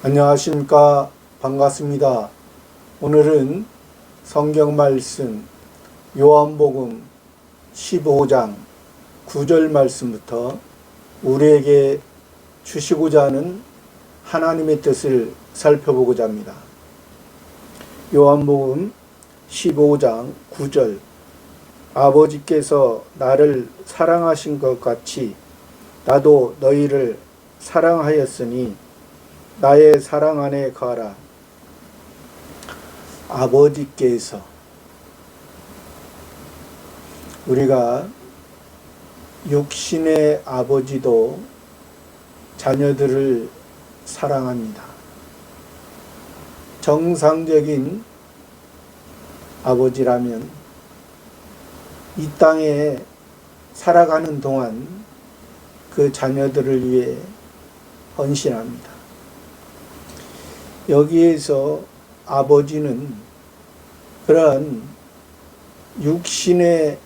안녕하십니까. 반갑습니다. 오늘은 성경 말씀 요한복음 15장 9절 말씀부터 우리에게 주시고자 하는 하나님의 뜻을 살펴보고자 합니다. 요한복음 15장 9절 아버지께서 나를 사랑하신 것 같이 나도 너희를 사랑하였으니 나의 사랑 안에 거하라. 아버지께서, 우리가 육신의 아버지도 자녀들을 사랑합니다. 정상적인 아버지라면 이 땅에 살아가는 동안 그 자녀들을 위해 헌신합니다. 여기에서 아버지는 그러한 육신의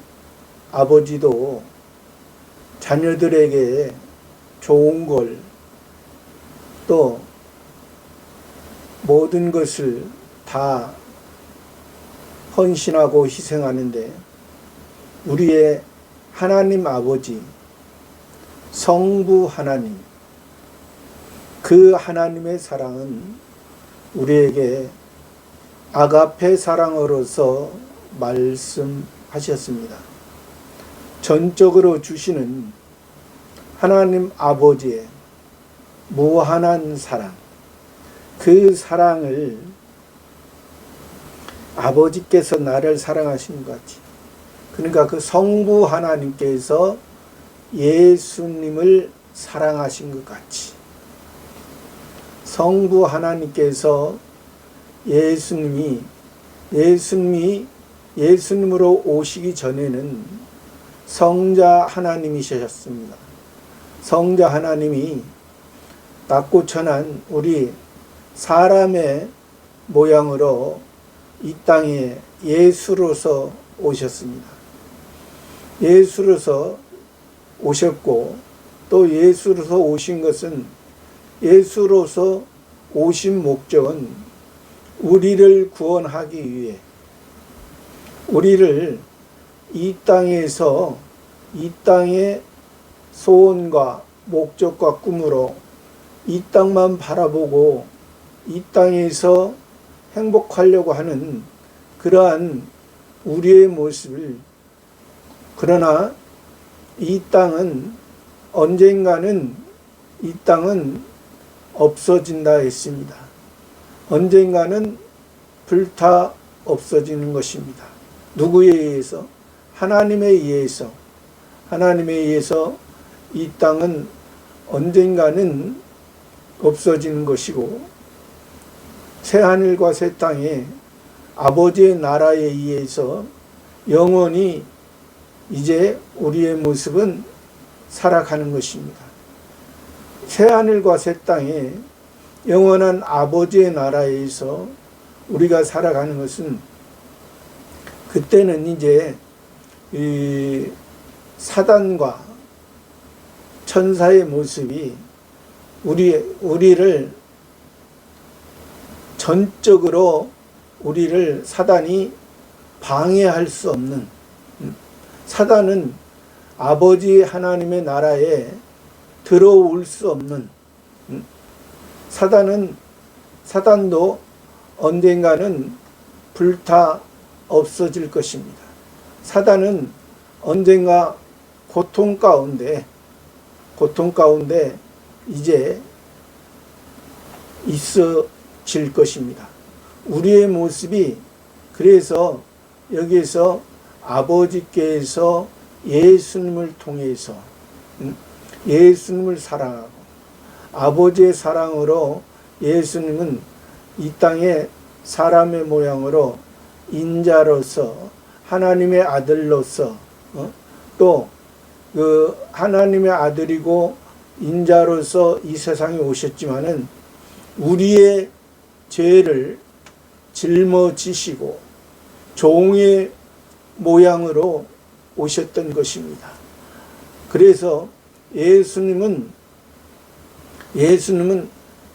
아버지도 자녀들에게 좋은 걸, 또 모든 것을 다 헌신하고 희생하는데, 우리의 하나님 아버지, 성부 하나님, 그 하나님의 사랑은 우리에게 아가페 사랑으로서 말씀하셨습니다. 전적으로 주시는 하나님 아버지의 무한한 사랑, 그 사랑을 아버지께서 나를 사랑하신 것 같이, 그러니까 그 성부 하나님께서 예수님을 사랑하신 것 같이, 성부 하나님께서 예수님으로 오시기 전에는 성자 하나님이셨습니다. 성자 하나님이 낮고 천한 우리 사람의 모양으로 이 땅에 예수로서 오셨습니다. 예수로서 오셨고, 또 예수로서 오신 것은, 예수로서 오신 목적은 우리를 구원하기 위해, 우리를 이 땅에서, 이 땅의 소원과 목적과 꿈으로 이 땅만 바라보고 이 땅에서 행복하려고 하는 그러한 우리의 모습을, 그러나 이 땅은 언젠가는, 이 땅은 없어진다 했습니다. 언젠가는 불타 없어지는 것입니다. 누구에 의해서? 하나님에 의해서. 하나님에 의해서 이 땅은 언젠가는 없어지는 것이고, 새하늘과 새 땅에 아버지의 나라에 의해서 영원히 이제 우리의 모습은 살아가는 것입니다. 새하늘과 새 땅에 영원한 아버지의 나라에서 우리가 살아가는 것은, 그때는 이제 이 사단과 천사의 모습이 우리를 전적으로, 우리를 사단이 방해할 수 없는, 사단은 아버지 하나님의 나라에 들어올 수 없는, 사단도 언젠가는 불타 없어질 것입니다. 사단은 언젠가 고통 가운데 이제 있어질 것입니다. 우리의 모습이, 그래서 여기에서 아버지께서 예수님을 통해서 예수님을 사랑하고, 아버지의 사랑으로 예수님은 이 땅에 사람의 모양으로 인자로서, 하나님의 아들로서, 또 그 하나님의 아들이고 인자로서 이 세상에 오셨지만은 우리의 죄를 짊어지시고 종의 모양으로 오셨던 것입니다. 그래서 예수님은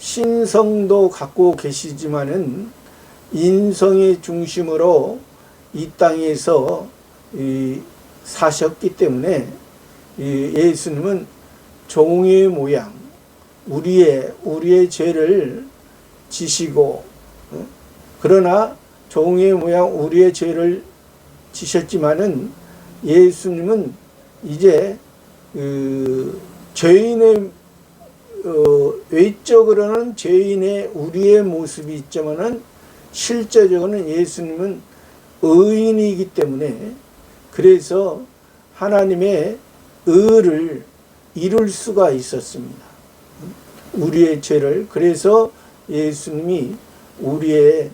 신성도 갖고 계시지만은 인성의 중심으로 이 땅에서 사셨기 때문에 예수님은 종의 모양, 우리의 죄를 지시고, 그러나 종의 모양 우리의 죄를 지셨지만은 예수님은 이제 죄인의 외적으로는 죄인의 우리의 모습이 있지만은 실제적으로는 예수님은 의인이기 때문에, 그래서 하나님의 의를 이룰 수가 있었습니다. 우리의 죄를. 그래서 예수님이 우리의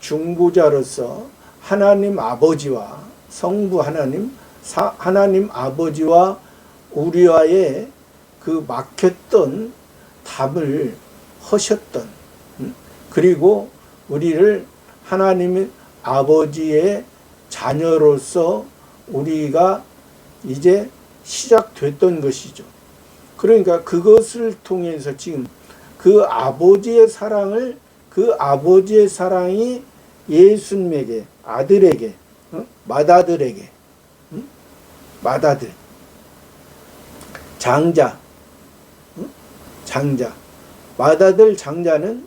중보자로서 하나님 아버지와 성부 하나님 아버지와 우리와의 그 막혔던 답을 하셨던, 그리고 우리를 하나님 아버지의 자녀로서 우리가 이제 시작됐던 것이죠. 그러니까 그것을 통해서 지금 그 아버지의 사랑이 예수님에게, 아들에게, 맏아들에게, 맏아들, 장자, 맏아들 장자는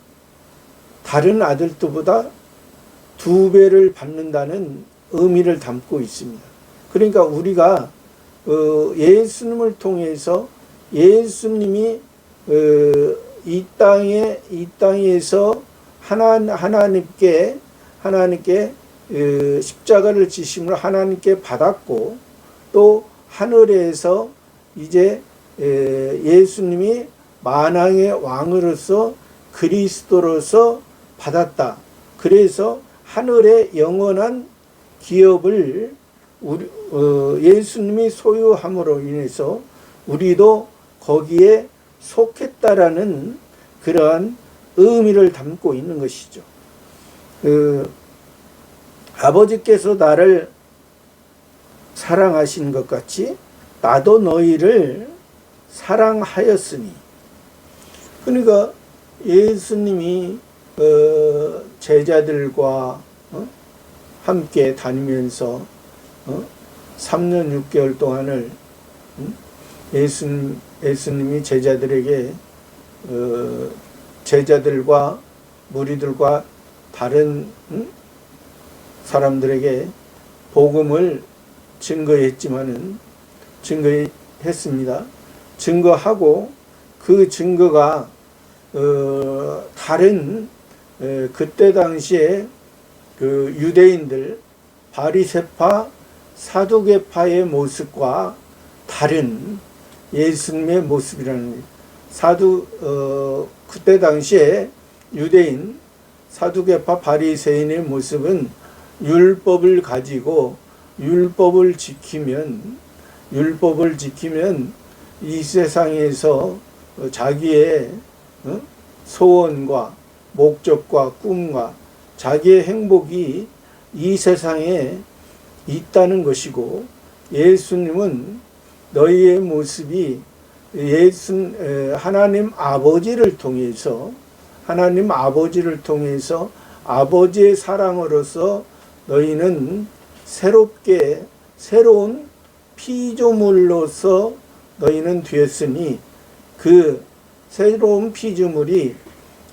다른 아들들보다 2배를 받는다는 의미를 담고 있습니다. 그러니까 우리가 예수님을 통해서 예수님이 이 땅에서 하나님께 십자가를 지심으로 하나님께 받았고, 또 하늘에서 이제 예수님이 만왕의 왕으로서 그리스도로서 받았다. 그래서 하늘의 영원한 기업을 예수님이 소유함으로 인해서 우리도 거기에 속했다라는 그러한 의미를 담고 있는 것이죠. 아버지께서 나를 사랑하신 것 같이 나도 너희를 사랑하였으니. 그러니까 예수님이 제자들과 함께 다니면서 3년 6개월 동안을 예수님이 제자들과 무리들과 다른 사람들에게 복음을 증거했습니다. 증거하고 그 증거가 다른 그때 당시에 그 유대인들 바리새파 사두개파의 모습과 다른 예수님의 모습이라는 그때 당시에 유대인 사두개파 바리새인의 모습은 율법을 가지고 율법을 지키면 이 세상에서 자기의 소원과 목적과 꿈과 자기의 행복이 이 세상에 있다는 것이고, 예수님은 너희의 모습이 하나님 아버지를 통해서 아버지의 사랑으로서 너희는 새로운 피조물로서 너희는 되었으니, 그 새로운 피조물이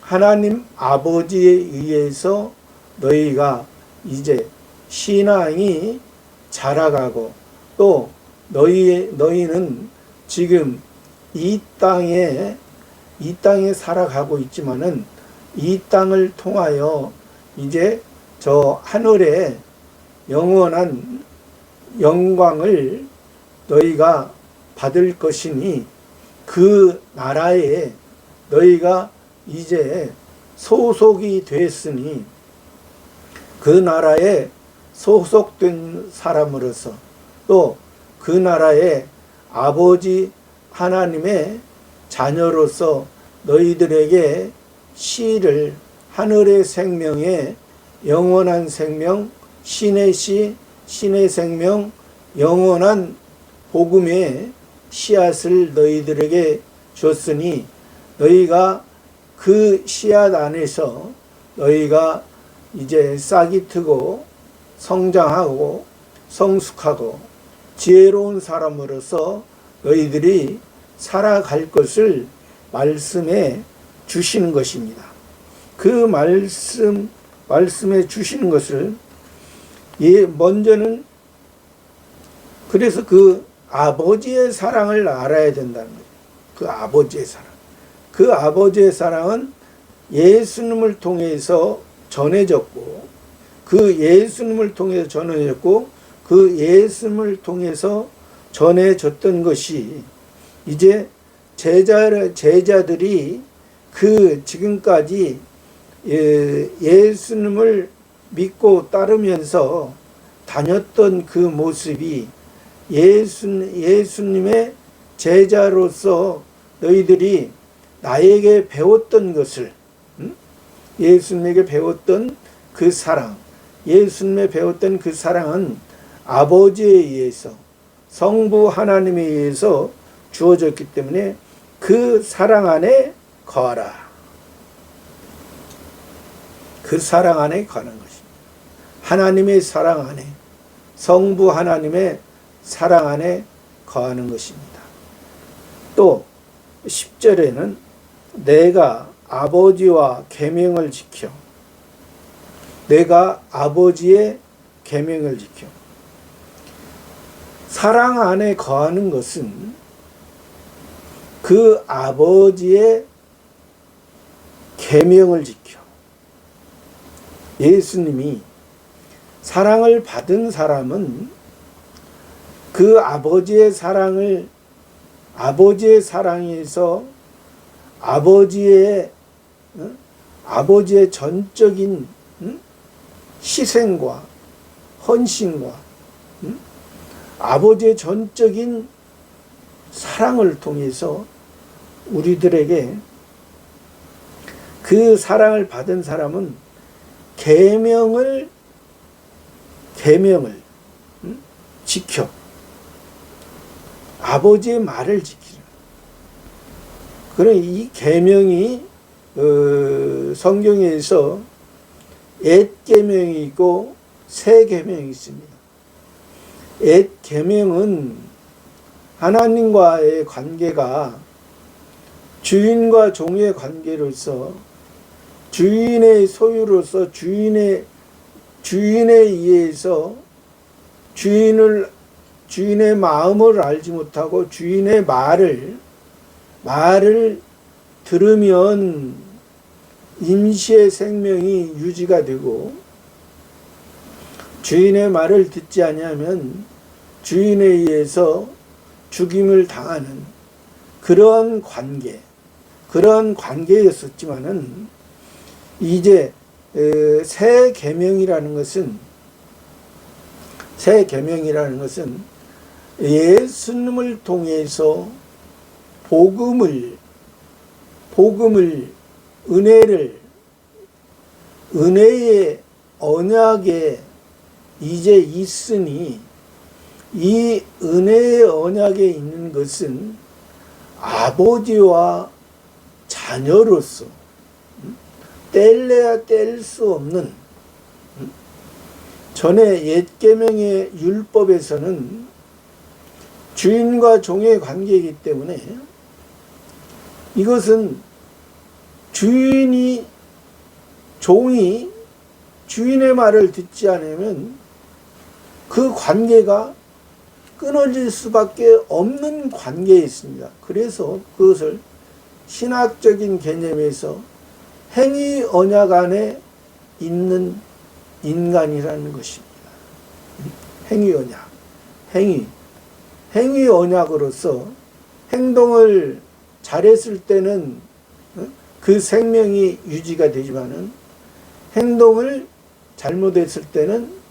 하나님 아버지에 의해서 너희가 이제 신앙이 자라가고, 또 너희는 지금 이 땅에 살아가고 있지만은 이 땅을 통하여 이제 저 하늘의 영원한 영광을 너희가 받을 것이니, 그 나라에 너희가 이제 소속이 됐으니, 그 나라에 소속된 사람으로서, 또 그 나라의 아버지 하나님의 자녀로서 너희들에게 씨를, 하늘의 생명의 영원한 생명, 신의 생명, 영원한 복음의 씨앗을 너희들에게 줬으니, 너희가 그 씨앗 안에서 너희가 이제 싹이 트고 성장하고 성숙하고 지혜로운 사람으로서 너희들이 살아갈 것을 말씀해 주시는 것입니다. 그 말씀해 주시는 것을 먼저는 그래서 그 아버지의 사랑을 알아야 된다는 거예요. 그 아버지의 사랑. 그 아버지의 사랑은 예수님을 통해서 전해졌고 그 예수님을 통해서 전해졌고 그 예수님을 통해서 전해졌던 것이 이제 제자들이 그 지금까지 예수님을 믿고 따르면서 다녔던 그 모습이 예수님의 제자로서 너희들이 나에게 배웠던 것을 예수님에게 배웠던 그 사랑, 예수님의 배웠던 그 사랑은 아버지에 의해서 성부 하나님에 의해서 주어졌기 때문에 그 사랑 안에 거하라. 그 사랑 안에 거하는 것입니다. 하나님의 사랑 안에, 성부 하나님의 사랑 안에 거하는 것입니다. 또 10절에는 내가 아버지와 계명을 지켜, 내가 아버지의 계명을 지켜. 사랑 안에 거하는 것은 그 아버지의 계명을 지켜. 예수님이 사랑을 받은 사람은 그 아버지의 사랑에서 아버지의 전적인 희생과 헌신과 아버지의 전적인 사랑을 통해서 우리들에게 그 사랑을 받은 사람은 계명을 지켜. 아버지의 말을 지키라. 그런 이 계명이 성경에서 옛 계명이 있고 새 계명이 있습니다. 옛 계명은 하나님과의 관계가 주인과 종의 관계로서 주인의 소유로서 주인에 의해서 주인의 마음을 알지 못하고 주인의 말을 들으면 임시의 생명이 유지가 되고 주인의 말을 듣지 아니하면 주인에 의해서 죽임을 당하는 그런 관계였었지만은 이제 새 계명이라는 것은 예수님을 통해서 은혜의 언약에 이제 있으니 이 은혜의 언약에 있는 것은 아버지와 자녀로서 뗄래야 뗄 수 없는 전에 옛 계명의 율법에서는 주인과 종의 관계이기 때문에 이것은 종이 주인의 말을 듣지 않으면 그 관계가 끊어질 수밖에 없는 관계에 있습니다. 그래서 그것을 신학적인 개념에서 행위 언약 안에 있는 인간이라는 것입니다. 행위 언약. 행위 언약으로서 행동을 잘했을 때는 그 생명이 유지가 되지만은 행동을 잘못했을 때는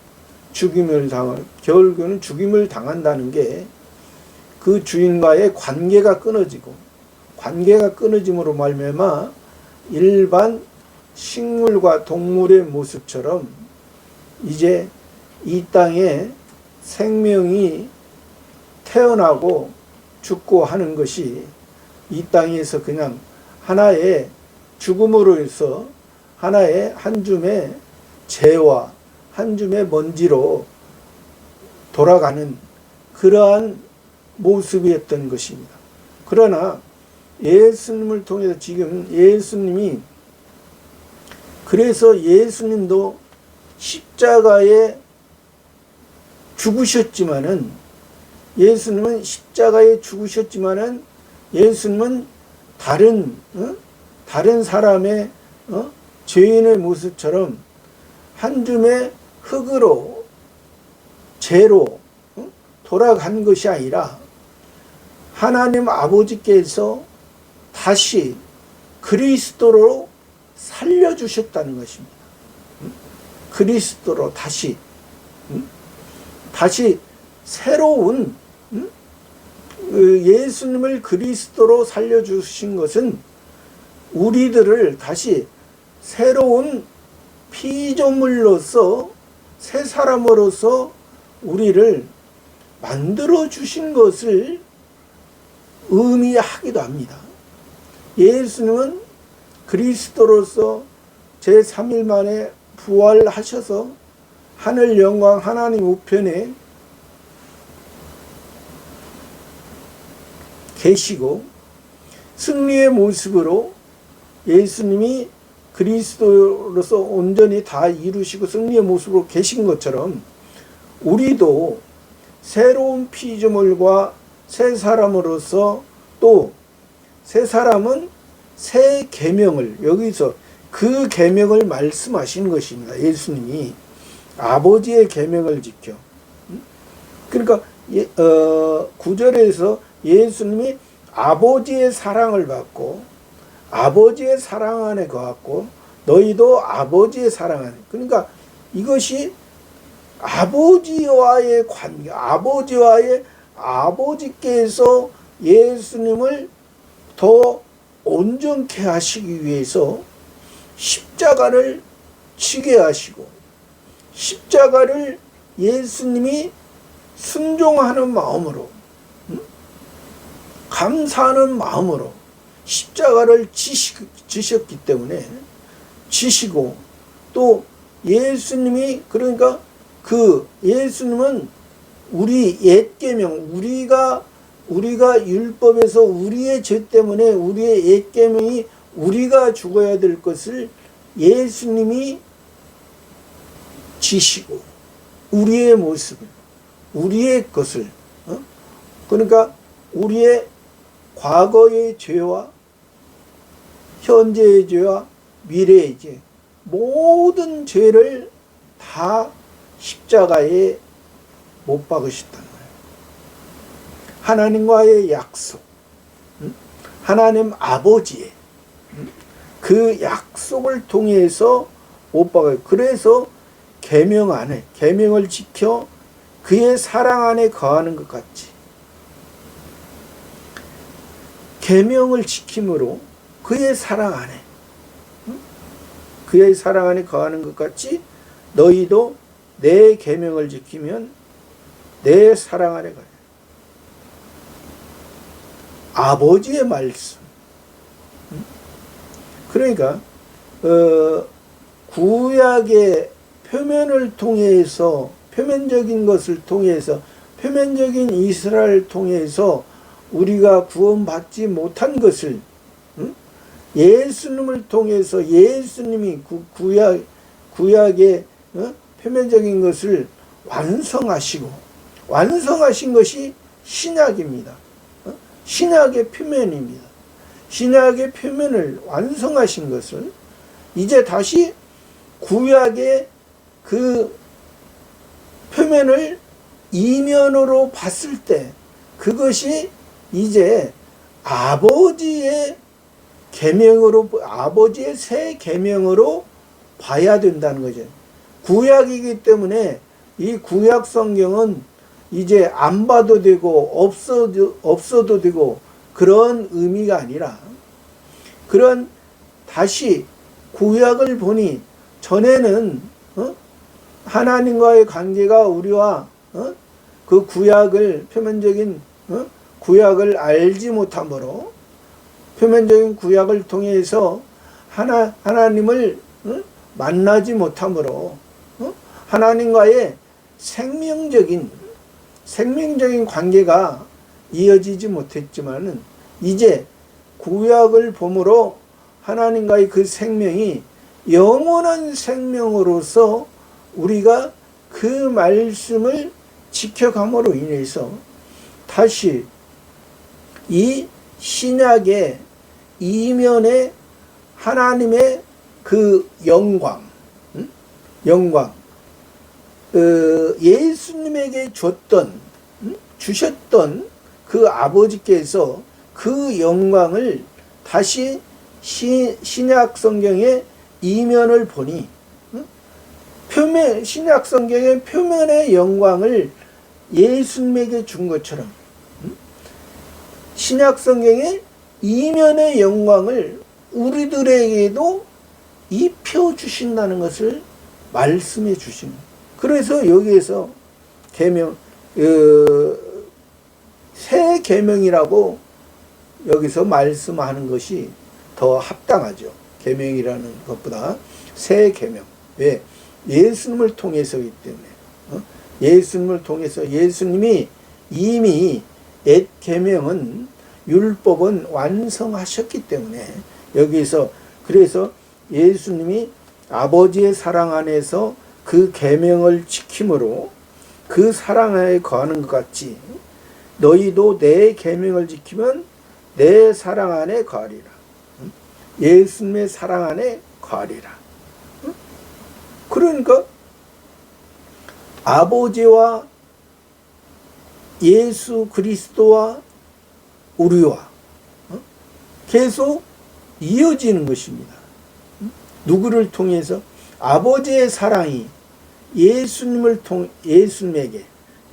결국은 죽임을 당한다는 게 그 주인과의 관계가 끊어짐으로 말미암아 일반 식물과 동물의 모습처럼 이제 이 땅에 생명이 태어나고 죽고 하는 것이 이 땅에서 그냥 하나의 죽음으로 해서 하나의 한 줌의 재와 한 줌의 먼지로 돌아가는 그러한 모습이었던 것입니다. 그러나 예수님을 통해서 지금 예수님이, 그래서 예수님도 십자가에 죽으셨지만은, 예수님은 십자가에 죽으셨지만은 예수님은 다른 사람의 죄인의 모습처럼 한 줌의 흙으로, 죄로 돌아간 것이 아니라 하나님 아버지께서 다시 그리스도로 살려주셨다는 것입니다. 그리스도로 다시 새로운, 예수님을 그리스도로 살려주신 것은 우리들을 다시 새로운 피조물로서, 새 사람으로서 우리를 만들어 주신 것을 의미하기도 합니다. 예수님은 그리스도로서 제3일 만에 부활하셔서 하늘 영광 하나님 우편에 계시고, 승리의 모습으로 예수님이 그리스도로서 온전히 다 이루시고 승리의 모습으로 계신 것처럼 우리도 새로운 피조물과 새 사람으로서, 또 새 사람은 새 계명을, 여기서 그 계명을 말씀하시는 것입니다. 예수님이 아버지의 계명을 지켜. 그러니까 9절에서 예수님이 아버지의 사랑을 받고 아버지의 사랑 안에 거하고 너희도 아버지의 사랑 안에. 그러니까 이것이 아버지와의 관계, 아버지께서 예수님을 더 온전케 하시기 위해서 십자가를 지게 하시고, 십자가를 예수님이 순종하는 마음으로, 감사하는 마음으로 십자가를 지셨기 때문에, 지시고, 또 예수님이, 그러니까 그 예수님은 우리 옛 계명, 우리가 율법에서 우리의 죄 때문에 우리의 옛 계명이 우리가 죽어야 될 것을 예수님이 지시고, 우리의 모습을, 우리의 것을, 그러니까 우리의 과거의 죄와 현재의 죄와 미래의 죄, 모든 죄를 다 십자가에 못 박으셨다는 거예요. 하나님과의 약속, 하나님 아버지의 그 약속을 통해서 못 박아요. 그래서 계명 안에, 계명을 지켜 그의 사랑 안에 거하는 것 같이, 계명을 지킴으로 그의 사랑 안에, 그의 사랑 안에 거하는 것 같이 너희도 내 계명을 지키면 내 사랑 안에 거해. 아버지의 말씀. 그러니까 구약의 표면을 통해서, 표면적인 것을 통해서, 표면적인 이스라엘을 통해서 우리가 구원받지 못한 것을 예수님을 통해서, 예수님이 구약의 표면적인 것을 완성하신 것이 신약입니다. 신약의 표면입니다. 신약의 표면을 완성하신 것을 이제 다시 구약의 그 표면을 이면으로 봤을 때 그것이 이제 아버지의 계명으로, 아버지의 새 계명으로 봐야 된다는 거죠. 구약이기 때문에 이 구약 성경은 이제 안 봐도 되고 없어도 되고 그런 의미가 아니라, 그런 다시 구약을 보니 전에는 하나님과의 관계가 우리와 그 구약을, 표면적인 구약을 알지 못함으로, 표면적인 구약을 통해서 하나님을 만나지 못함으로 하나님과의 생명적인 관계가 이어지지 못했지만은 이제 구약을 봄으로 하나님과의 그 생명이 영원한 생명으로서 우리가 그 말씀을 지켜감으로 인해서 다시 이 신약의 이면에 하나님의 그 영광, 예수님에게 주셨던 그 아버지께서 그 영광을 다시 신약 성경의 이면을 보니 신약 성경의 표면의 영광을 예수님에게 준 것처럼 신약 성경의 이면의 영광을 우리들에게도 입혀 주신다는 것을 말씀해 주십니다. 그래서 여기에서 새 계명이라고 여기서 말씀하는 것이 더 합당하죠. 계명이라는 것보다 새 계명. 왜? 예수님을 통해서이기 때문에. 예수님을 통해서 예수님이 이미 옛 계명은 율법은 완성하셨기 때문에 여기서 그래서 예수님이 아버지의 사랑 안에서 그 계명을 지킴으로 그 사랑 안에 거하는 것 같이 너희도 내 계명을 지키면 내 사랑 안에 거하리라. 예수님의 사랑 안에 거하리라. 그러니까 아버지와 예수 그리스도와 우리와 계속 이어지는 것입니다. 누구를 통해서? 아버지의 사랑이 예수님에게,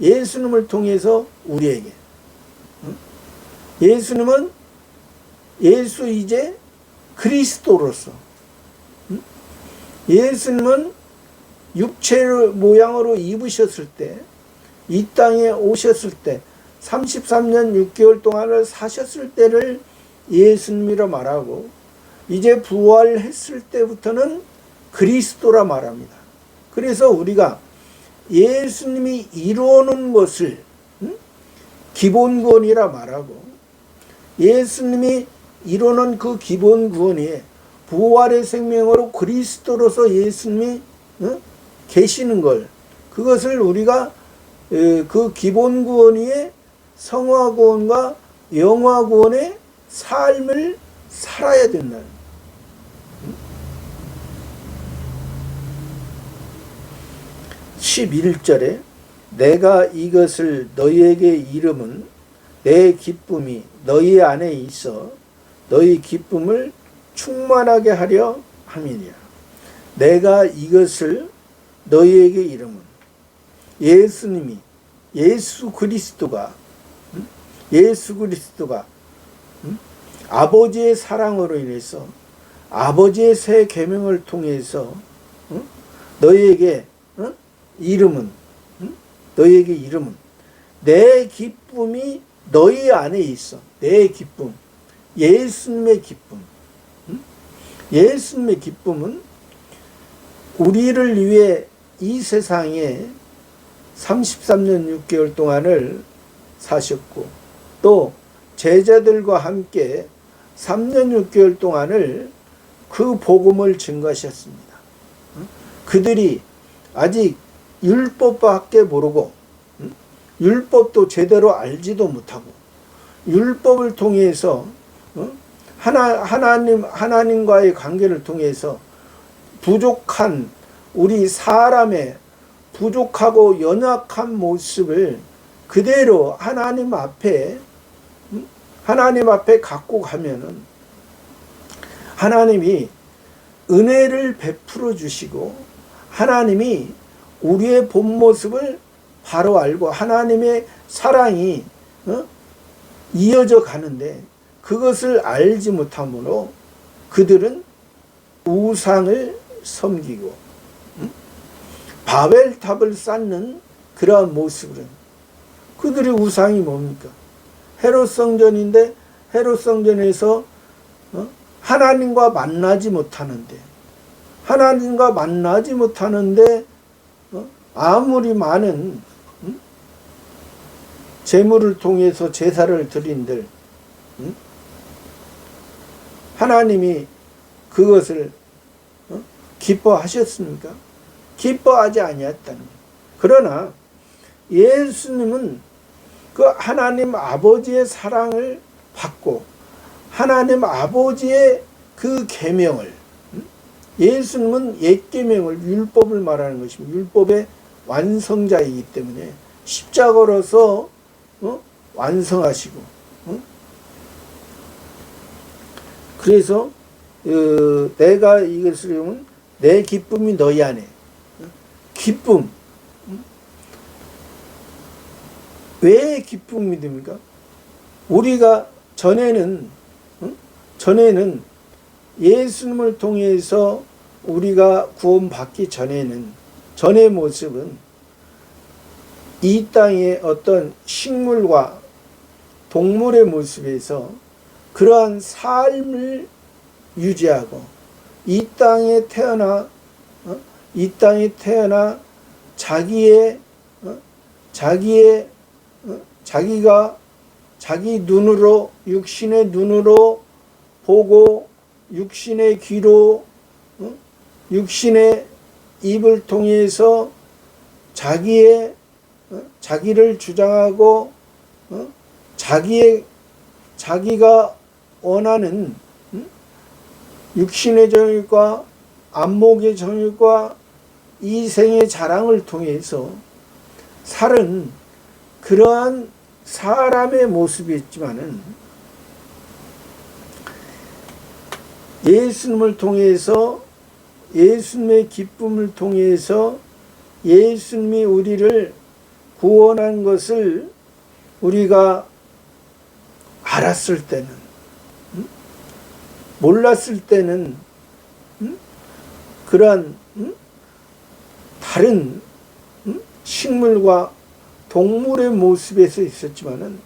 예수님을 통해서 우리에게. 예수님은 이제 그리스도로서, 예수님은 육체 모양으로 입으셨을 때, 이 땅에 오셨을 때 33년 6개월 동안을 사셨을 때를 예수님이라 말하고 이제 부활했을 때부터는 그리스도라 말합니다. 그래서 우리가 예수님이 이루어놓은 것을 기본구원이라 말하고 예수님이 이루어놓은 그 기본구원이 부활의 생명으로 그리스도로서 예수님이 계시는 걸 그것을 우리가 그 기본구원의 성화구원과 영화구원의 삶을 살아야 된다는 11절에 내가 이것을 너희에게 이름은 내 기쁨이 너희 안에 있어 너희 기쁨을 충만하게 하려 함이니라. 내가 이것을 너희에게 이름은 예수님이 예수 그리스도가 아버지의 사랑으로 인해서 아버지의 새 계명을 통해서 너희에게 이름은 내 기쁨이 너희 안에 있어. 내 기쁨, 예수님의 기쁨. 예수님의 기쁨은 우리를 위해 이 세상에 33년 6개월 동안을 사셨고 또 제자들과 함께 3년 6개월 동안을 그 복음을 증거하셨습니다. 그들이 아직 율법밖에 모르고 율법도 제대로 알지도 못하고 율법을 통해서 하나님과의 관계를 통해서 부족한 우리 사람의 부족하고 연약한 모습을 그대로 하나님 앞에 갖고 가면은 하나님이 은혜를 베풀어 주시고 하나님이 우리의 본 모습을 바로 알고 하나님의 사랑이 이어져 가는데 그것을 알지 못함으로 그들은 우상을 섬기고 바벨탑을 쌓는 그러한 모습은 그들의 우상이 뭡니까? 헤롯 성전인데 헤롯 성전에서 하나님과 만나지 못하는데, 하나님과 만나지 못하는데 아무리 많은 제물을 통해서 제사를 드린들 하나님이 그것을 기뻐하셨습니까? 기뻐하지 아니했다는 거예요. 그러나 예수님은 그 하나님 아버지의 사랑을 받고 하나님 아버지의 그 계명을, 예수님은 옛 계명을, 율법을 말하는 것입니다. 율법의 완성자이기 때문에 십자가로서 완성하시고, 그래서 내가 이것을 보면 내 기쁨이 너희 안에, 기쁨, 왜 기쁨이 됩니까? 우리가 전에는 예수님을 통해서 우리가 구원받기 전의 모습은 이 땅의 어떤 식물과 동물의 모습에서 그러한 삶을 유지하고 이 땅에 태어나 자기가 자기 눈으로, 육신의 눈으로 보고 육신의 귀로, 육신의 입을 통해서 자기를 주장하고 자기가 원하는 육신의 정욕과 안목의 정욕과 이생의 자랑을 통해서 살은 그러한 사람의 모습이었지만은 예수님을 통해서, 예수님의 기쁨을 통해서 예수님이 우리를 구원한 것을 우리가 알았을 때는, 몰랐을 때는 그러한 다른 식물과 동물의 모습에서 있었지만은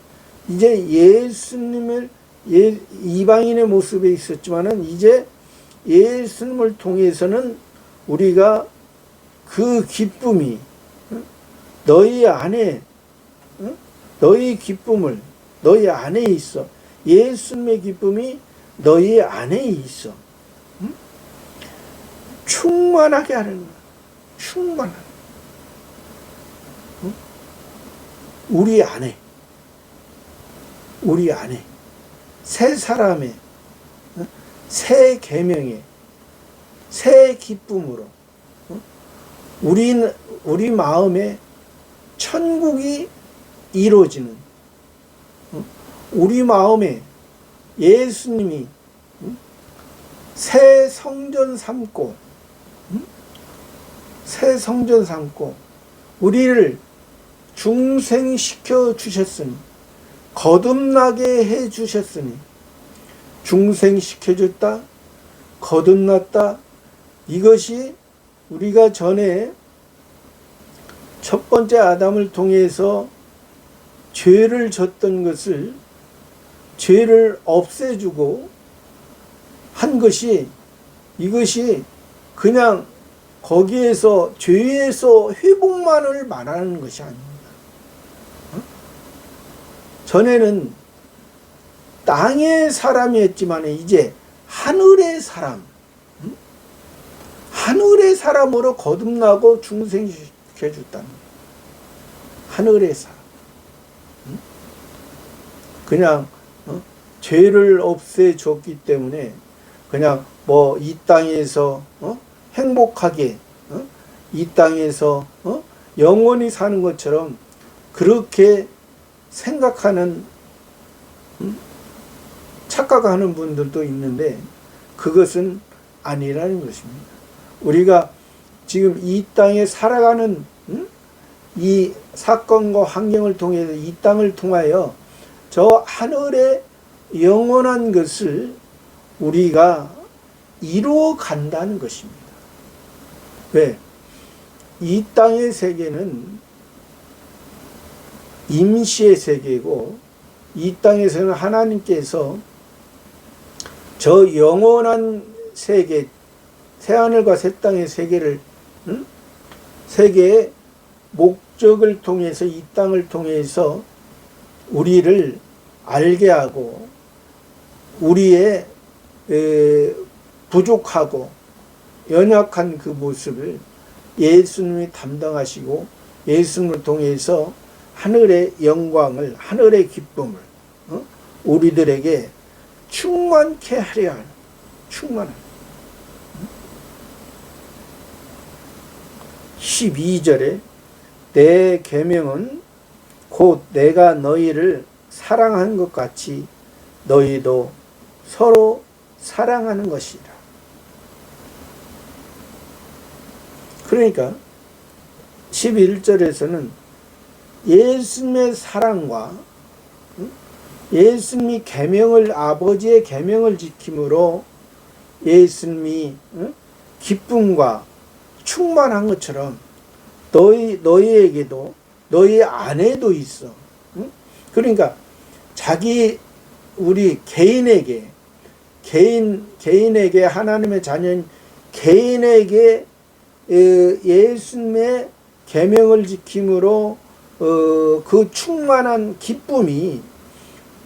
이제 예수님을 이방인의 모습에 있었지만은 이제 예수님을 통해서는 우리가 그 기쁨이 너희 안에, 너희 기쁨을 너희 안에 있어. 예수님의 기쁨이 너희 안에 있어. 충만하게 하는 거야. 충만한. 우리 안에 새 사람의, 새 계명의, 새 기쁨으로 우리 마음에 천국이 이루어지는, 우리 마음에 예수님이 새 성전 삼고 우리를 중생시켜 주셨으니, 거듭나게 해 주셨으니, 중생시켜줬다, 거듭났다. 이것이 우리가 전에 첫 번째 아담을 통해서 죄를 졌던 것을, 죄를 없애주고 한 것이, 이것이 그냥 거기에서 죄에서 회복만을 말하는 것이 아닙니다. 전에는 땅의 사람이었지만 이제 하늘의 사람, 하늘의 사람으로 거듭나고 중생시켜줬다는 거예요. 하늘의 사람. 그냥 죄를 없애줬기 때문에 그냥 뭐 이 땅에서 행복하게 이 땅에서 영원히 사는 것처럼 그렇게 생각하는, 착각하는 분들도 있는데 그것은 아니라는 것입니다. 우리가 지금 이 땅에 살아가는 이 사건과 환경을 통해서 이 땅을 통하여 저 하늘의 영원한 것을 우리가 이루어 간다는 것입니다. 왜? 이 땅의 세계는 임시의 세계고 이 땅에서는 하나님께서 저 영원한 세계, 새하늘과 새 땅의 세계를, 세계의 목적을 통해서, 이 땅을 통해서 우리를 알게 하고 우리의 부족하고 연약한 그 모습을 예수님이 담당하시고 예수님을 통해서 하늘의 영광을, 하늘의 기쁨을 우리들에게 충만케 하려 하는, 충만한 12절에 내 계명은 곧 내가 너희를 사랑한 것 같이 너희도 서로 사랑하는 것이라. 그러니까 11절에서는 예수님의 사랑과 예수님이 계명을, 아버지의 계명을 지킴으로 예수님이 기쁨과 충만한 것처럼 너희에게도, 너희 안에도 있어. 그러니까 우리 개인에게 하나님의 자녀인 개인에게 예수님의 계명을 지킴으로 그 충만한 기쁨이,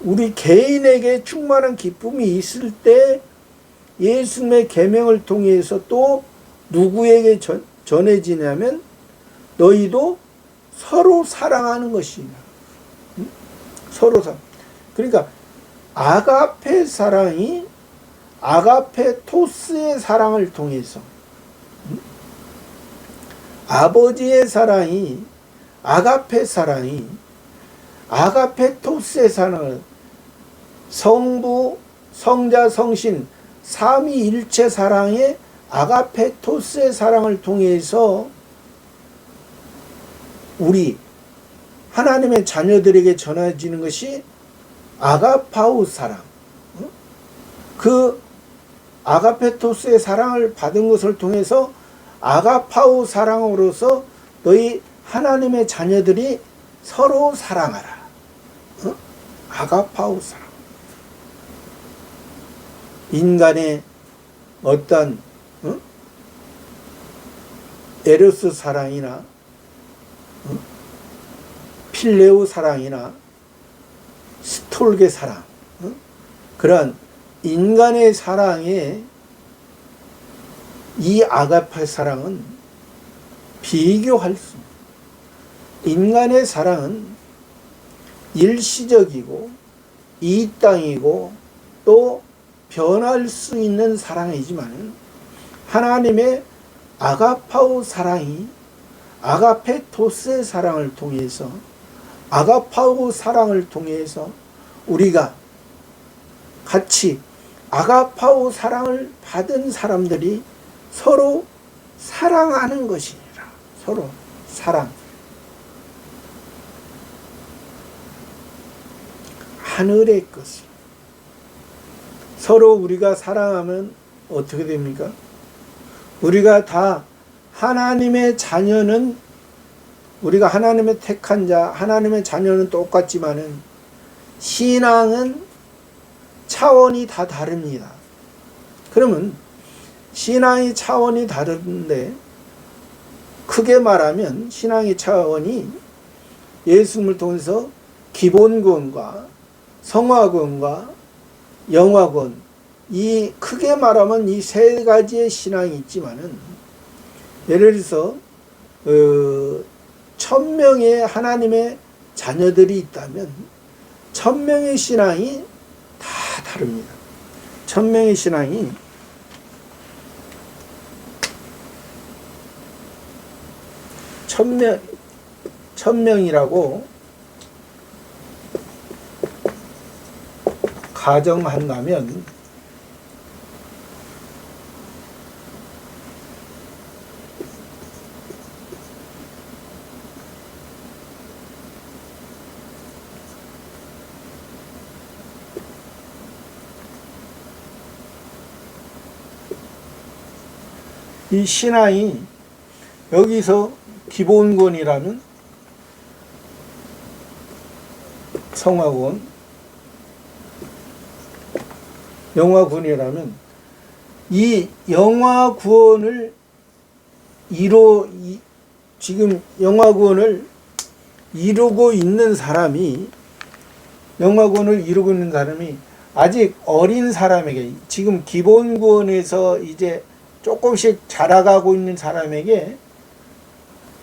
우리 개인에게 충만한 기쁨이 있을 때 예수님의 계명을 통해서 또 누구에게 전해지냐면 너희도 서로 사랑하는 것이냐. 서로 사랑. 그러니까 아가페 사랑이 아가페토스의 사랑을 통해서, 아버지의 사랑이, 아가페 사랑이 아가페토스의 사랑을, 성부, 성자, 성신 삼위일체 사랑의 아가페토스의 사랑을 통해서 우리 하나님의 자녀들에게 전해지는 것이 아가파우 사랑. 그 아가페토스의 사랑을 받은 것을 통해서 아가파우 사랑으로서 너희 하나님의 자녀들이 서로 사랑하라. 아가파우 사랑. 인간의 어떤 에로스 사랑이나 필레오 사랑이나 스톨게 사랑, 그런 인간의 사랑에 이 아가페 사랑은 비교할 수 없습니다. 인간의 사랑은 일시적이고 이 땅이고 또 변할 수 있는 사랑이지만 하나님의 아가파우 사랑이 아가페토스의 사랑을 통해서, 아가파우 사랑을 통해서 우리가 같이 아가파우 사랑을 받은 사람들이 서로 사랑하는 것이니라. 서로 사랑. 하늘의 것을 서로 우리가 사랑하면 어떻게 됩니까? 우리가 다 하나님의 자녀는, 우리가 하나님의 택한 자, 하나님의 자녀는 똑같지만은 신앙은 차원이 다 다릅니다. 그러면 신앙이 차원이 다른데, 크게 말하면 신앙의 차원이 예수님을 통해서 기본권과 성화권과 영화권, 이 크게 말하면 이 세 가지의 신앙이 있지만은, 예를 들어서 1000명의 하나님의 자녀들이 있다면 1000명의 신앙이 다 다릅니다. 1000명의 신앙이 천명이라고 가정한다면 이 신앙이 여기서 기본권이라는 성화권, 영화 구원이라면 이 영화 구원을 지금 영화 구원을 이루고 있는 사람이 아직 어린 사람에게, 지금 기본 구원에서 이제 조금씩 자라가고 있는 사람에게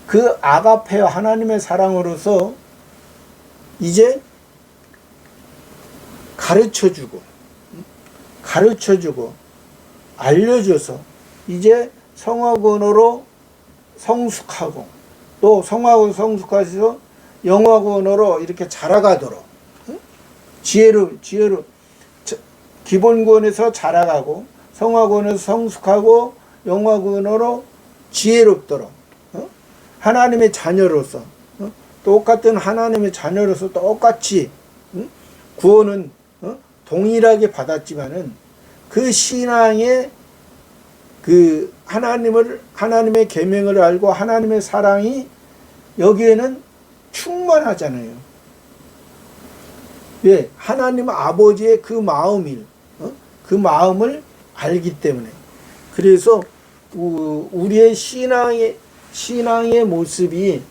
그 아가페 하나님의 사랑으로서 이제 가르쳐주고 알려줘서 이제 성화구원으로 성숙하고, 또 성화구원 성숙해서 영화구원으로 이렇게 자라가도록 지혜로 기본구원에서 자라가고, 성화구원에서 성숙하고, 영화구원으로 지혜롭도록 하나님의 자녀로서 똑같은 하나님의 자녀로서 똑같이 구원은 동일하게 받았지만은 그 신앙의 그 하나님의 계명을 알고 하나님의 사랑이 여기에는 충만하잖아요. 왜? 하나님 아버지의 그 그 마음을 알기 때문에. 그래서 우리의 신앙의 모습이,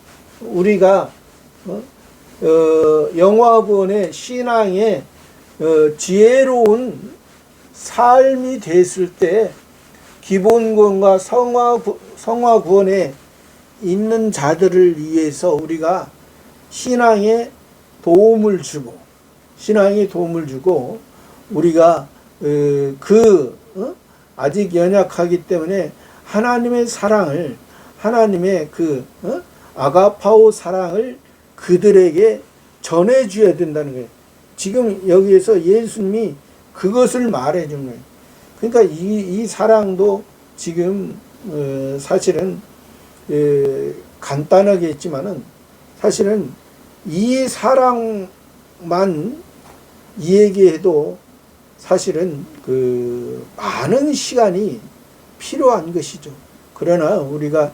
우리가 영화구원의 신앙의 지혜로운 삶이 됐을 때 기본구원과 성화구원에 있는 자들을 위해서 우리가 신앙에 도움을 주고 우리가 아직 연약하기 때문에 하나님의 사랑을, 하나님의 아가파오 사랑을 그들에게 전해줘야 된다는 거예요. 지금 여기에서 예수님이 그것을 말해준 거예요. 그러니까 이 사랑도 지금 사실은 간단하게 했지만은 사실은 이 사랑만 얘기해도 사실은 많은 시간이 필요한 것이죠. 그러나 우리가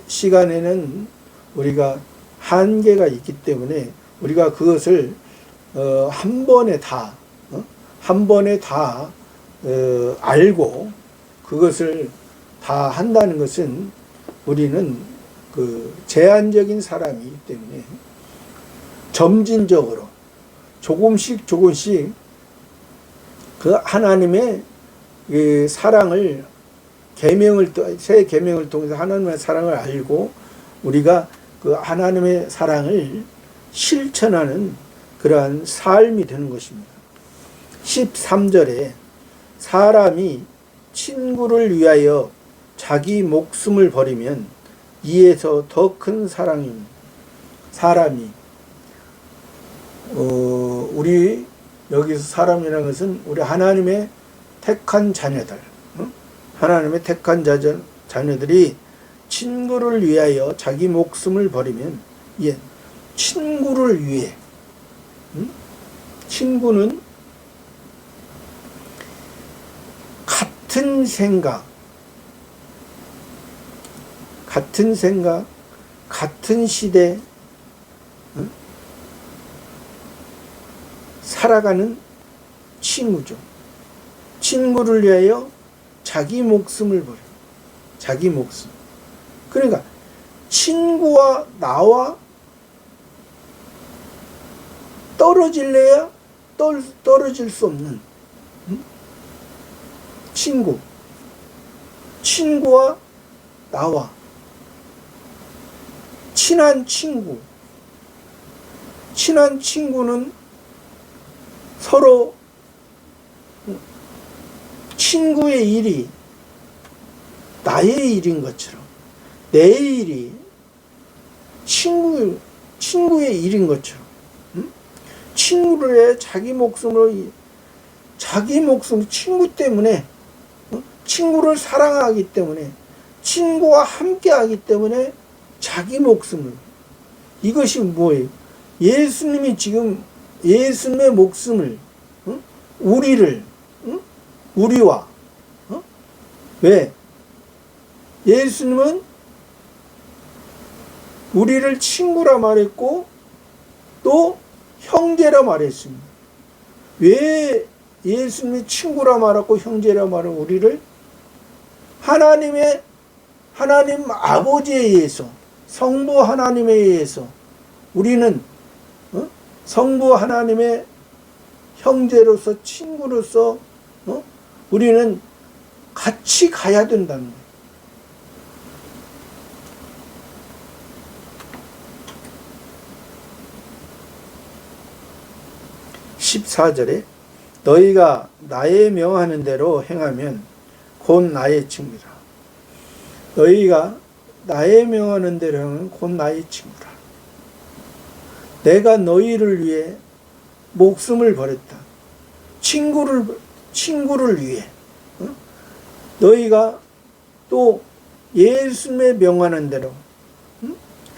시간에는 우리가 한계가 있기 때문에 우리가 그것을 한 번에 다 알고 그것을 다 한다는 것은 우리는 제한적인 사람이기 때문에 점진적으로 조금씩 그 하나님의 사랑을 새 계명을 통해서 하나님의 사랑을 알고 우리가 그 하나님의 사랑을 실천하는 그러한 삶이 되는 것입니다. 13절에 사람이 친구를 위하여 자기 목숨을 버리면 이에서 더 큰 사랑입니다. 사람이 우리 여기서 사람이라는 것은 우리 하나님의 택한 자녀들, 하나님의 택한 자녀들이 친구를 위하여 자기 목숨을 버리면, 친구를 위해, 친구는 같은 생각, 같은 시대 살아가는 친구죠. 친구를 위하여 자기 목숨을 버려. 자기 목숨. 그러니까 친구와 나와 떨어질래야 떨어질 수 없는 친구와 나와 친한 친구는 서로 친구의 일이 나의 일인 것처럼, 내 일이 친구의 일인 것처럼, 친구를 해 자기 목숨, 친구 때문에, 친구를 사랑하기 때문에, 친구와 함께 하기 때문에 자기 목숨을. 이것이 뭐예요? 예수님이 지금 예수님의 목숨을, 우리와, 왜? 예수님은 우리를 친구라 말했고 또 형제라 말했습니다. 왜 예수님이 친구라 말하고 형제라 말하고 우리를 하나님 아버지에 의해서 성부 하나님에 의해서 우리는 성부 하나님의 형제로서 친구로서 우리는 같이 가야 된다는 거예요. 14절에 너희가 나의 명하는 대로 행하면 곧 나의 친구라. 너희가 나의 명하는 대로 행하면 곧 나의 친구라. 내가 너희를 위해 목숨을 버렸다. 친구를 위해. 너희가 또 예수님의 명하는 대로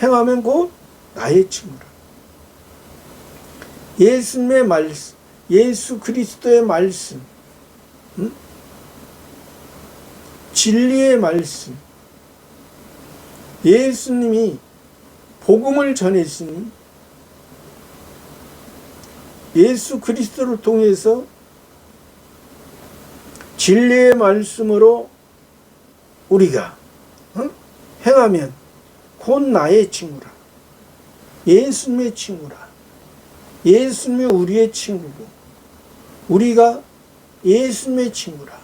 행하면 곧 나의 친구라. 예수님의 말씀, 예수 그리스도의 말씀, 진리의 말씀, 예수님이 복음을 전했으니 예수 그리스도를 통해서 진리의 말씀으로 우리가 행하면 곧 나의 친구라. 예수님의 친구라. 예수님이 우리의 친구고 우리가 예수님의 친구라.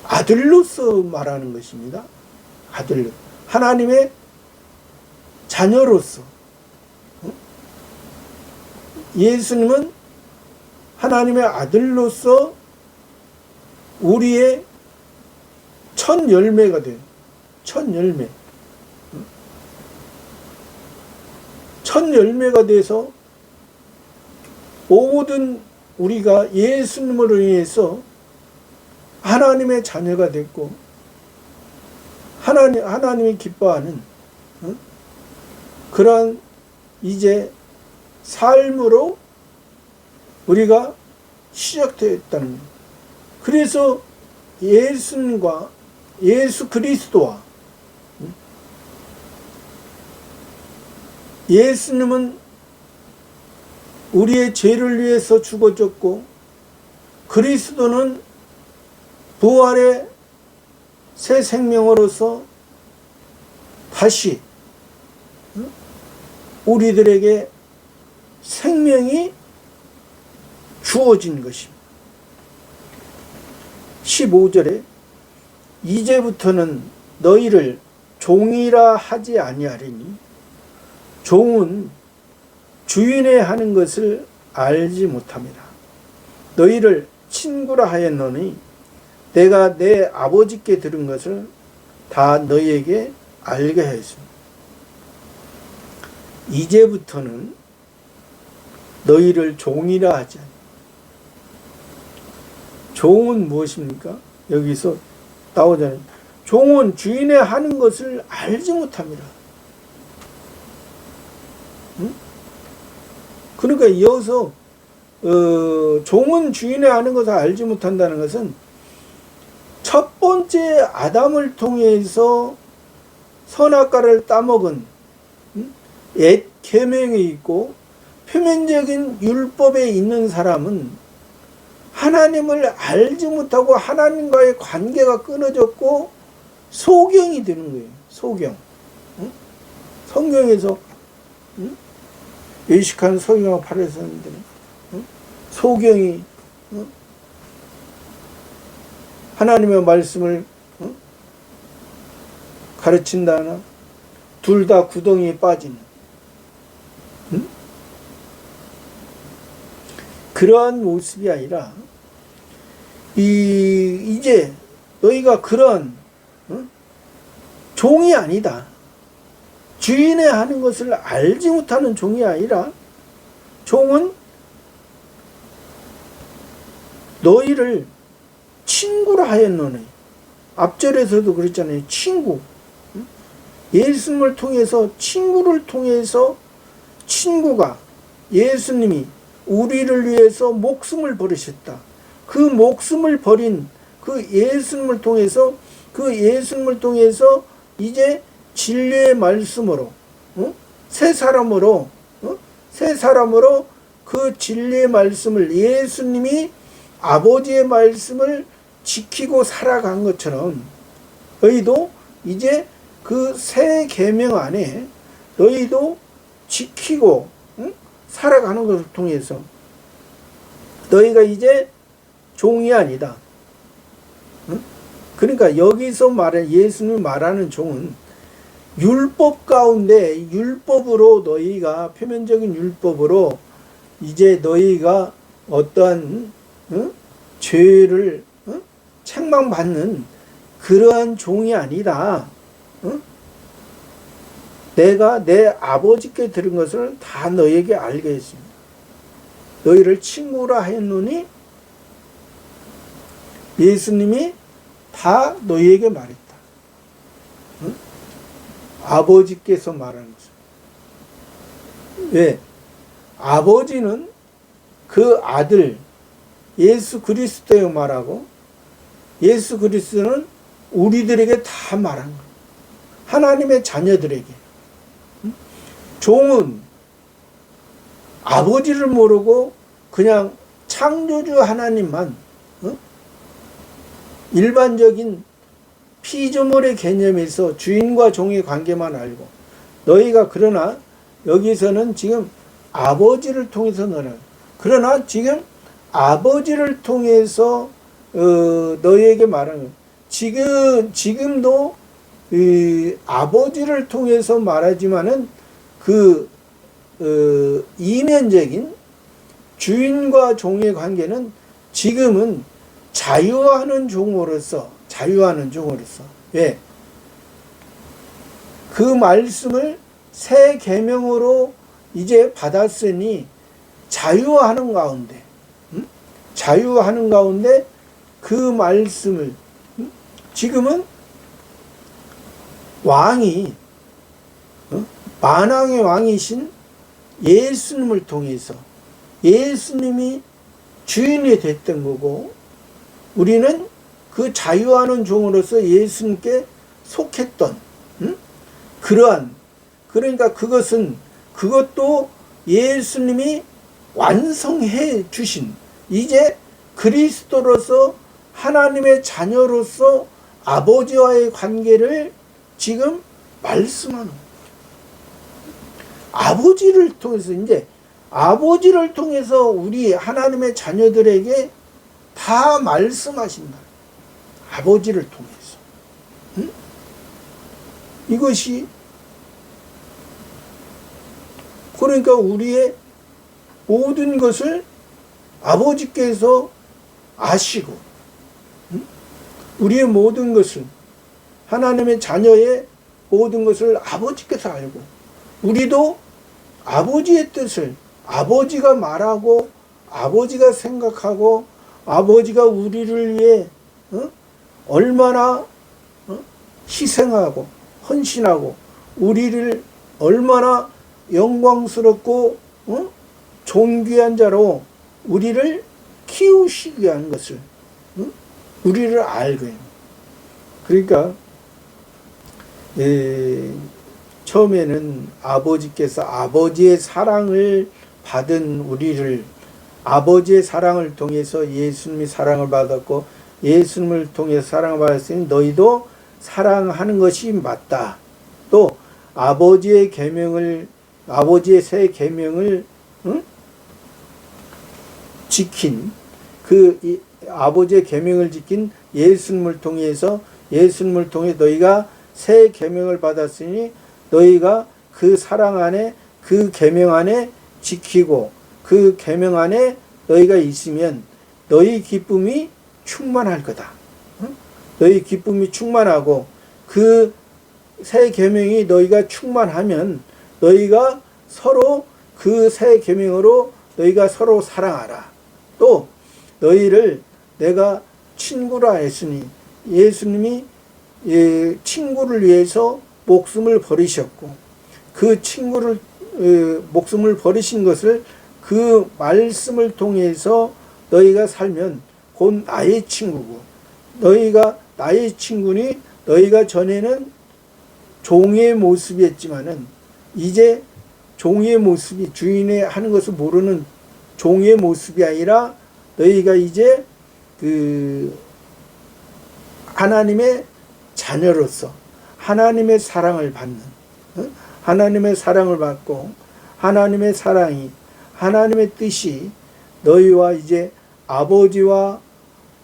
아들로서 말하는 것입니다. 아들로. 하나님의 자녀로서. 예수님은 하나님의 아들로서 우리의 첫 열매가 돼요. 첫 열매. 첫 열매가 돼서 모든 우리가 예수님으로 인해서 하나님의 자녀가 됐고 하나님이 기뻐하는 그러한 이제 삶으로 우리가 시작되었다는 거예요. 그래서 예수님과 예수 그리스도와 예수님은 우리의 죄를 위해서 죽어졌고 그리스도는 부활의 새 생명으로서 다시 우리들에게 생명이 주어진 것입니다. 15절에 이제부터는 너희를 종이라 하지 아니하리니 종은 주인의 하는 것을 알지 못합니다. 너희를 친구라 하였노니 내가 내 아버지께 들은 것을 다 너희에게 알게 하였습니다. 이제부터는 너희를 종이라 하지 않니. 종은 무엇입니까? 여기서 나오잖아요. 종은 주인의 하는 것을 알지 못합니다. 그러니까 이어서 종은 주인의 하는 것을 알지 못한다는 것은 첫 번째 아담을 통해서 선악과를 따먹은 옛 계명이 있고 표면적인 율법에 있는 사람은 하나님을 알지 못하고 하나님과의 관계가 끊어졌고 소경이 되는 거예요. 소경. 성경에서 외식하는 소경하고 바리새인들은 소경이 하나님의 말씀을 가르친다 하나 둘 다 구덩이에 빠지는 그러한 모습이 아니라 이제 너희가 그런 종이 아니다. 주인의 하는 것을 알지 못하는 종이 아니라 종은 너희를 친구라 하였노니. 앞절에서도 그랬잖아요. 친구. 예수님을 통해서 친구를 통해서 친구가 예수님이 우리를 위해서 목숨을 버리셨다. 그 목숨을 버린 그 예수님을 통해서 이제 진리의 말씀으로 새 사람으로 그 진리의 말씀을 예수님이 아버지의 말씀을 지키고 살아간 것처럼 너희도 이제 그 새 계명 안에 너희도 지키고 살아가는 것을 통해서 너희가 이제 종이 아니다. 그러니까 여기서 말하는 예수님이 말하는 종은 율법 가운데 율법으로 너희가 표면적인 율법으로 이제 너희가 어떠한 죄를 책망받는 그러한 종이 아니다. 내가 내 아버지께 들은 것을 다 너희에게 알게 했습니다. 너희를 친구라 하였노니 예수님이 다 너희에게 말했다. 아버지께서 말하는 것은. 왜? 아버지는 그 아들 예수 그리스도에 말하고 예수 그리스도는 우리들에게 다 말한 거예요. 하나님의 자녀들에게. 종은 아버지를 모르고 그냥 창조주 하나님만 일반적인 피조물의 개념에서 주인과 종의 관계만 알고 너희가 그러나 여기서는 지금 아버지를 통해서 너는 그러나 지금 아버지를 통해서 너희에게 말하는 지금도 아버지를 통해서 말하지만은 그 이면적인 주인과 종의 관계는 지금은 자유하는 종으로서 왜? 그 말씀을 새 계명으로 이제 받았으니 자유하는 가운데 그 말씀을 지금은 왕이 만왕의 왕이신 예수님을 통해서 예수님이 주인이 됐던 거고 우리는 그 자유하는 종으로서 예수님께 속했던 그러니까 그것도 예수님이 완성해 주신 이제 그리스도로서 하나님의 자녀로서 아버지와의 관계를 지금 말씀하는 거예요. 아버지를 통해서 이제 아버지를 통해서 우리 하나님의 자녀들에게 다 말씀하신다. 아버지를 통해서. 이것이 그러니까 우리의 모든 것을 아버지께서 아시고 우리의 모든 것을 하나님의 자녀의 모든 것을 아버지께서 알고 우리도 아버지의 뜻을 아버지가 말하고 아버지가 생각하고 아버지가 우리를 위해 얼마나 희생하고 헌신하고 우리를 얼마나 영광스럽고 존귀한 자로 우리를 키우시기 위한 것을 우리를 알고 있는. 그러니까 처음에는 아버지께서 아버지의 사랑을 받은 우리를 아버지의 사랑을 통해서 예수님이 사랑을 받았고 예수님을 통해서 사랑을 받았으니 너희도 사랑하는 것이 맞다. 또 아버지의 계명을 아버지의 새 계명을 지킨 아버지의 계명을 지킨 예수님을 통해 너희가 새 계명을 받았으니 너희가 그 사랑 안에 그 계명 안에 지키고 그 계명 안에 너희가 있으면 너희 기쁨이 충만할 거다. 너희 기쁨이 충만하고 그 새 계명이 너희가 충만하면 너희가 서로 그 새 계명으로 너희가 서로 사랑하라. 또 너희를 내가 친구라 했으니 예수님이 친구를 위해서 목숨을 버리셨고 그 친구를 목숨을 버리신 것을 그 말씀을 통해서 너희가 살면 곧 나의 친구고 너희가 나의 친구니 너희가 전에는 종의 모습이었지만은 이제 종의 모습이 주인의 하는 것을 모르는 종의 모습이 아니라 너희가 이제 그 하나님의 자녀로서 하나님의 사랑을 받는, 하나님의 사랑을 받고 하나님의 사랑이, 하나님의 뜻이 너희와 이제 아버지와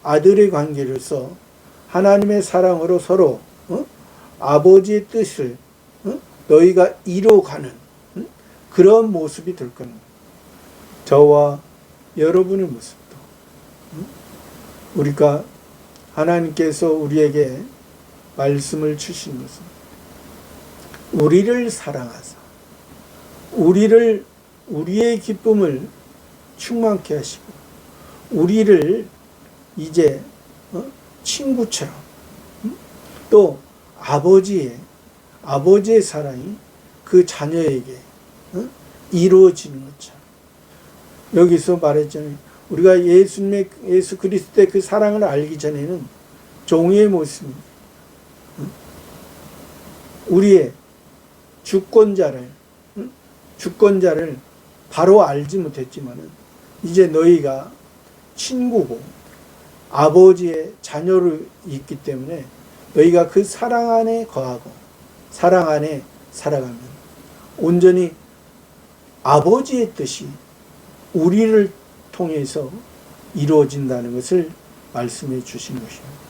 아들의 관계로서 하나님의 사랑으로 서로 아버지의 뜻을 너희가 이루어가는 그런 모습이 될 겁니다. 저와 여러분의 모습도 우리가 하나님께서 우리에게 말씀을 주신 것은 우리를 사랑하사 우리의 기쁨을 충만케 하시고 우리를 이제 친구처럼 또 아버지의 사랑이 그 자녀에게 이루어지는 것처럼 여기서 말했잖아요. 우리가 예수 그리스도의 그 사랑을 알기 전에는 종의 모습입니다. 우리의 주권자를 바로 알지 못했지만은 이제 너희가 친구고 아버지의 자녀로 있기 때문에 너희가 그 사랑 안에 거하고 사랑 안에 살아가면 온전히 아버지의 뜻이 우리를 통해서 이루어진다는 것을 말씀해 주신 것입니다.